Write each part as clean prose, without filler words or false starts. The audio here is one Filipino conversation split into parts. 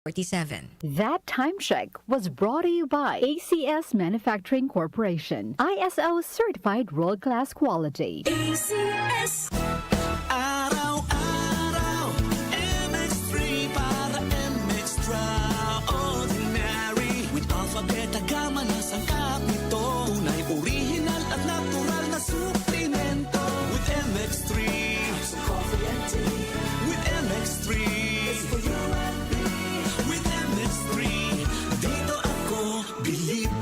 47. That time check was brought to you by ACS Manufacturing Corporation, ISO certified world-class quality. ACS. Araw-araw, MX3 para MX-Traordinary. With Alpha Beta Gamma na sangkap nito. Tunay, original at natural na suplemento. With MX3, sa coffee and tea. With MX3, it's for you and me. With MX3, dito ako believe.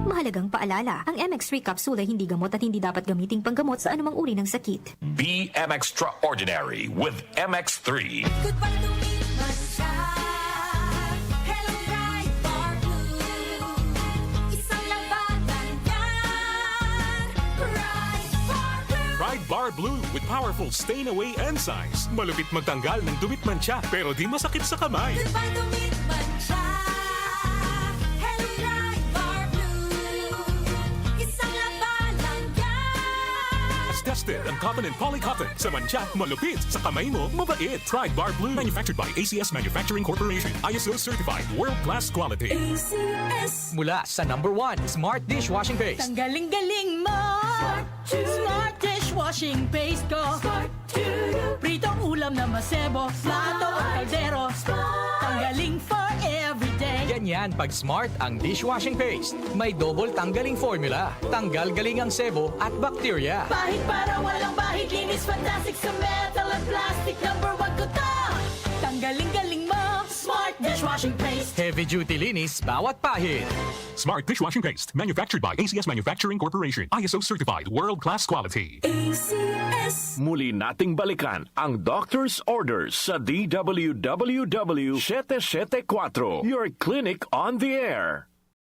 Mahalagang paalala, ang MX3 capsule ay hindi gamot at hindi dapat gamiting panggamot sa anumang uri ng sakit. Be MX-Traordinary with MX3. Goodbye to me, Masya. Hello, bright bar blue. Isang labanan yan. Bright bar blue. Pride Bar Blue with powerful stain-away enzymes. Malupit magtanggal ng dumit mancha pero di masakit sa kamay. Goodbye to me, Masya. Hello, bright bar blue. Isang labanan yan. As tested ang cotton and polycotton. Sa mancha, malupit. Sa kamay mo, mabait. Pride Bar Blue. Manufactured by ACS Manufacturing Corporation. ISO certified. World-class quality. ACS. Mula sa #1 Smart Dishwashing Paste. Ang galing-galing mo! Smart dishwashing paste ko. Pritong ulam na masebo, plato at kaldero. Tanggaling for everyday. Ganyan pag Smart ang dishwashing paste. May double tanggaling formula. Tanggal galing ang sebo at bakterya. Bahid para walang bahid, linis fantastic sa metal at plastic. #1 ko to! Tanggaling-galing mo! Smart dishwashing paste. Heavy duty linis bawat pahid. Smart Dishwashing Paste. Manufactured by ACS Manufacturing Corporation. ISO certified. World-class quality. ACS. Muli nating balikan ang doctor's orders sa DWWW 774, your clinic on the air.